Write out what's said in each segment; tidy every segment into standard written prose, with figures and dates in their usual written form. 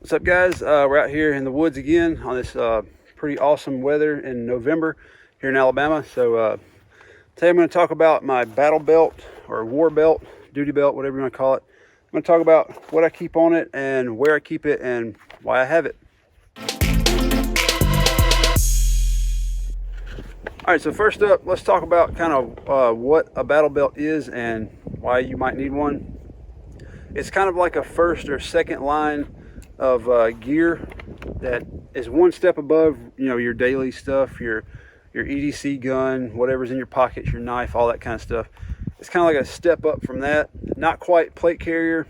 What's up, guys? We're out here in the woods again on this pretty awesome weather in November here in Alabama. So today I'm going to talk about my battle belt or war belt, duty belt, whatever you want to call it. I'm going to talk about what I keep on it and where I keep it and why I have it. All right, so first up, let's talk about kind of what a battle belt is and why you might need one. It's kind of like a first or second line of gear that is one step above, your daily stuff, your EDC gun, whatever's in your pockets, your knife, all that kind of stuff. It's kind of like a step up from that. Not quite plate carrier,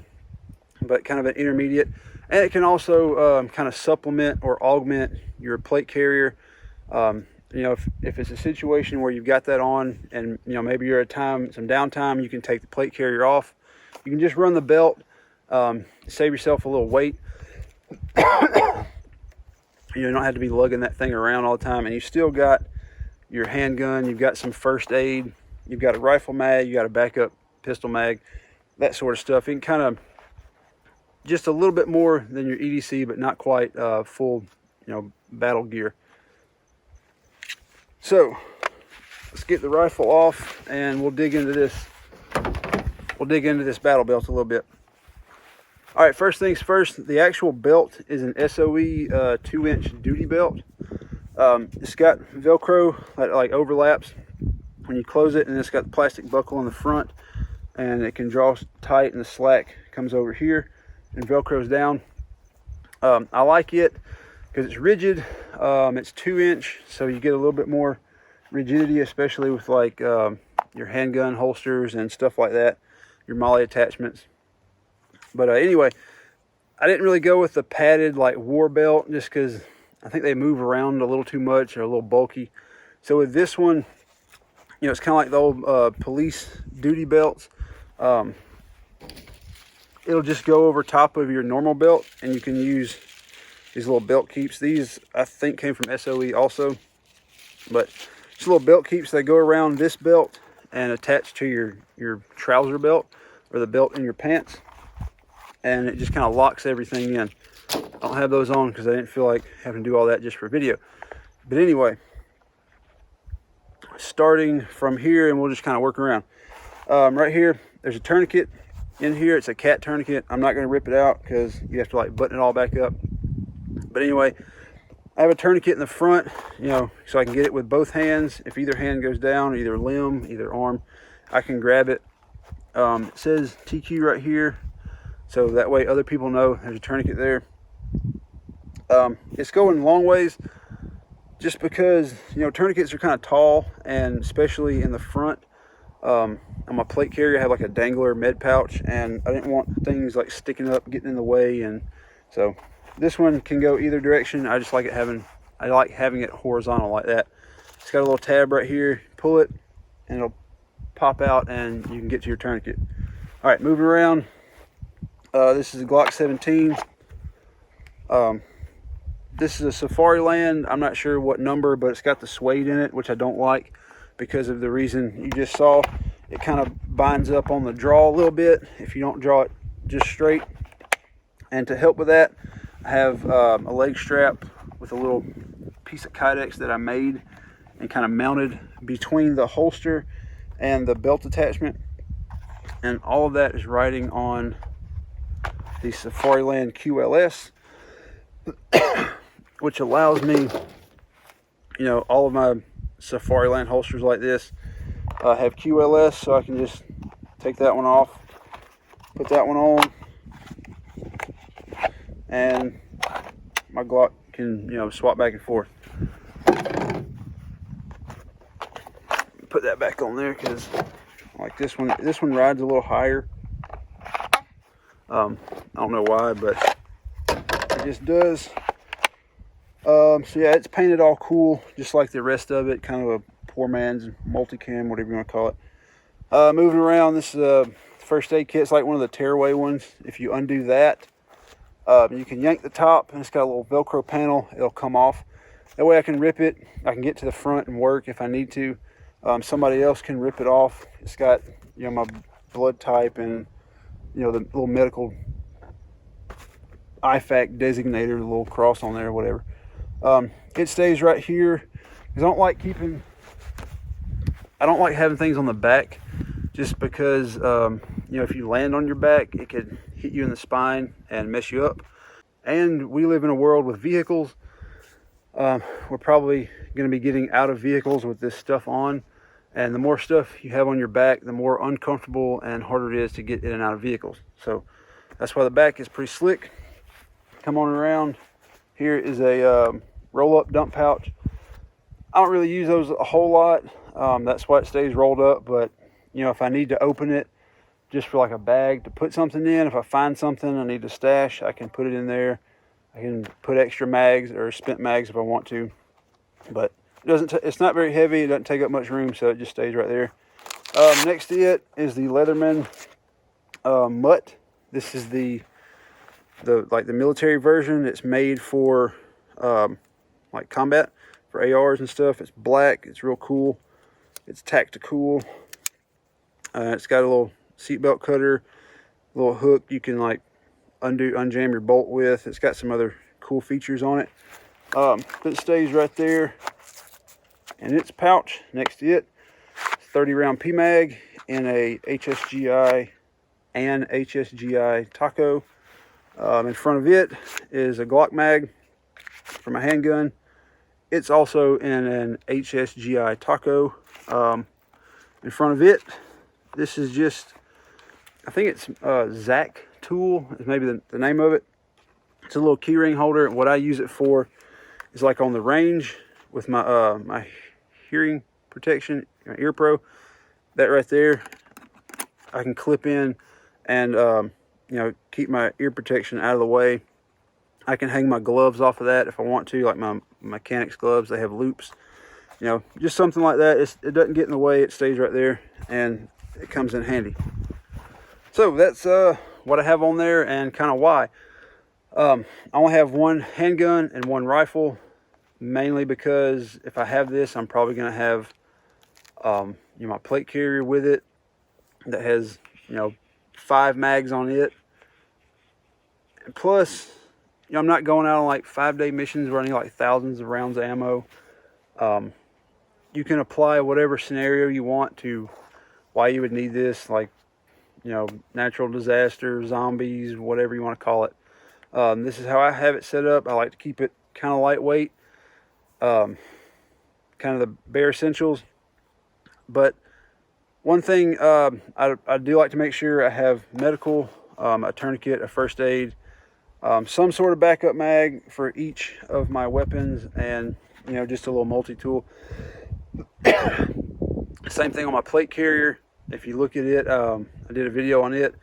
but kind of an intermediate. And it can also kind of supplement or augment your plate carrier. If it's a situation where you've got that on and maybe you're at some downtime, you can take the plate carrier off. You can just run the belt, save yourself a little weight. You don't have to be lugging that thing around all the time, and you still got your handgun, you've got some first aid, you've got a rifle mag, you got a backup pistol mag, that sort of stuff. You can kind of just a little bit more than your EDC, but not quite full, battle gear. So let's get the rifle off, and we'll dig into this. We'll dig into this battle belt a little bit. All right, first things first, the actual belt is an SOE 2-inch duty belt. It's got Velcro that like overlaps when you close it, and it's got the plastic buckle on the front, and it can draw tight, and the slack comes over here and Velcro's down. I like it because it's rigid. It's 2-inch, so you get a little bit more rigidity, especially with like your handgun holsters and stuff like that, your MOLLE attachments. But anyway, I didn't really go with the padded like war belt just because I think they move around a little too much or a little bulky. So with this one, it's kind of like the old police duty belts. It'll just go over top of your normal belt, and you can use these little belt keeps. These I think came from SOE also, but it's little belt keeps that go around this belt and attach to your trouser belt or the belt in your pants. And it just kind of locks everything in. I don't have those on because I didn't feel like having to do all that just for video. But anyway, starting from here, and we'll just kind of work around. Right here, there's a tourniquet in here. It's a cat tourniquet. I'm not going to rip it out because you have to like button it all back up. But anyway, I have a tourniquet in the front, so I can get it with both hands. If either hand goes down, either limb, either arm, I can grab it. It says TQ right here, so that way other people know there's a tourniquet there. It's going long ways just because, tourniquets are kind of tall, and especially in the front. On my plate carrier, I have like a dangler med pouch, and I didn't want things like sticking up, getting in the way, and so this one can go either direction. I just like having it horizontal like that. It's got a little tab right here. Pull it, and it'll pop out, and you can get to your tourniquet. All right, moving around. This is a Glock 17. This is a Safariland. I'm not sure what number, but it's got the suede in it, which I don't like because of the reason you just saw. It kind of binds up on the draw a little bit if you don't draw it just straight. And to help with that, I have a leg strap with a little piece of Kydex that I made and kind of mounted between the holster and the belt attachment. And all of that is riding on the Safariland QLS, which allows me, all of my Safariland holsters like this have QLS, so I can just take that one off, put that one on, and my Glock can, swap back and forth. Put that back on there because like this one rides a little higher. I don't know why, but it just does. So yeah, it's painted all cool, just like the rest of it, kind of a poor man's multicam, whatever you want to call it. Moving around, this is a first aid kit. It's like one of the tearaway ones. If you undo that, you can yank the top, and it's got a little Velcro panel. It'll come off. That way I can rip it. I can get to the front and work if I need to. Somebody else can rip it off. It's got, my blood type and, the little medical IFAC designator, the little cross on there or whatever. It stays right here because I don't like having things on the back, just because if you land on your back, it could hit you in the spine and mess you up. And we live in a world with vehicles. We're probably going to be getting out of vehicles with this stuff on, and the more stuff you have on your back, the more uncomfortable and harder it is to get in and out of vehicles. So that's why the back is pretty slick. Come on around. Here is a roll-up dump pouch. I don't really use those a whole lot. That's why it stays rolled up. But if I need to open it just for like a bag to put something in, if I find something I need to stash, I can put it in there. I can put extra mags or spent mags if I want to. But it's not very heavy. It doesn't take up much room, so it just stays right there. Next to it is the Leatherman Mutt. This is the military version. It's made for like combat, for ARs and stuff. It's black. It's real cool. It's tactical. It's got a little seatbelt cutter, a little hook you can like unjam your bolt with. It's got some other cool features on it. But it stays right there in its pouch. Next to it, 30 round PMag in a HSGI and HSGI taco. In front of it is a Glock mag for my handgun. It's also in an HSGI taco. In front of it, this is just, I think it's Zac tool is maybe the name of it. It's a little keyring holder, and what I use it for is like on the range with my my hearing protection, my Ear Pro. That right there, I can clip in and keep my ear protection out of the way. I can hang my gloves off of that if I want to, like my mechanics gloves. They have loops, just something like that. It doesn't get in the way. It stays right there, and it comes in handy. So that's what I have on there and kind of why. I only have one handgun and one rifle, mainly because if I have this, I'm probably going to have my plate carrier with it that has 5 mags on it. And plus, I'm not going out on like 5-day missions running like thousands of rounds of ammo. You can apply whatever scenario you want to why you would need this, like natural disaster, zombies, whatever you want to call it. This is how I have it set up. I like to keep it kind of lightweight, kind of the bare essentials. But one thing I do like to make sure I have medical, a tourniquet, a first aid, some sort of backup mag for each of my weapons, and just a little multi-tool. Same thing on my plate carrier. If you look at it, I did a video on it.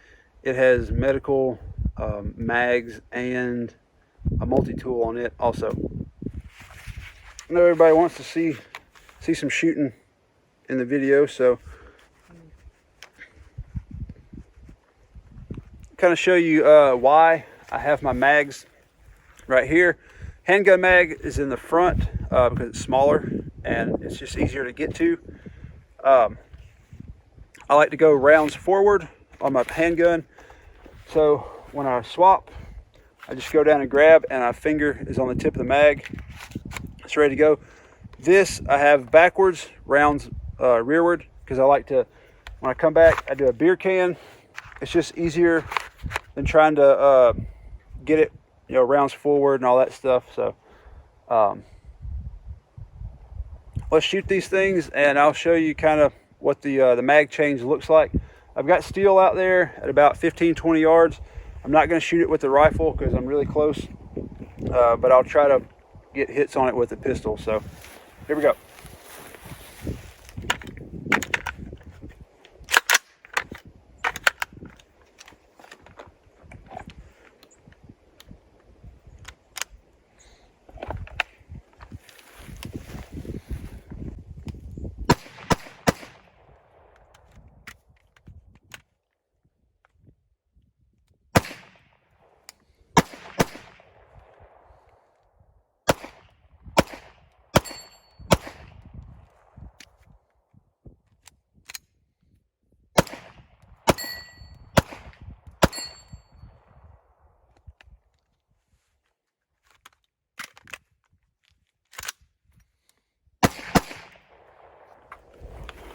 It has medical, mags, and a multi-tool on it also. I know everybody wants to see some shooting in the video, so kind of show you why I have my mags right here. Handgun mag is in the front because it's smaller and it's just easier to get to. I like to go rounds forward on my handgun, so when I swap, I just go down and grab, and my finger is on the tip of the mag. It's ready to go. This I have backwards, rounds rearward, because I like to, when I come back, I do a beer can. It's just easier than trying to get it, rounds forward and all that stuff. So let's shoot these things, and I'll show you kind of what the mag change looks like. I've got steel out there at about 15-20 yards. I'm not going to shoot it with the rifle because I'm really close, but I'll try to get hits on it with the pistol. So here we go.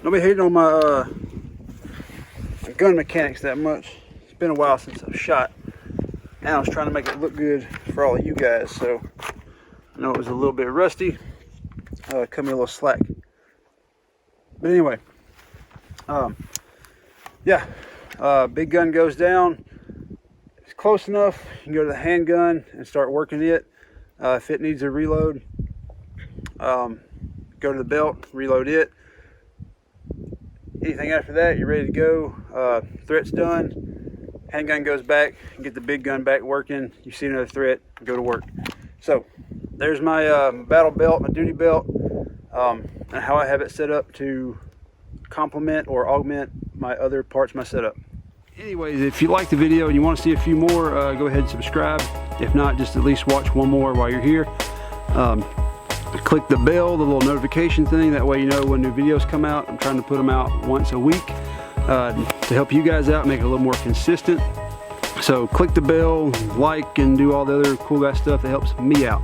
Don't be hating on my gun mechanics that much. It's been a while since I've shot. And I was trying to make it look good for all of you guys, so I know it was a little bit rusty. Cut me a little slack. But anyway, yeah, big gun goes down. It's close enough. You can go to the handgun and start working it. If it needs a reload, go to the belt, reload it. Anything after that, you're ready to go. Threat's done. Handgun goes back. You get the big gun back working. You see another threat, go to work. So there's my battle belt, my duty belt, and how I have it set up to complement or augment my other parts of my setup. Anyways, if you like the video and you want to see a few more, go ahead and subscribe. If not, just at least watch one more while you're here. Click the bell, the little notification thing, that way you know when new videos come out. I'm trying to put them out once a week to help you guys out, make it a little more consistent. So click the bell, like, and do all the other cool guy stuff that helps me out.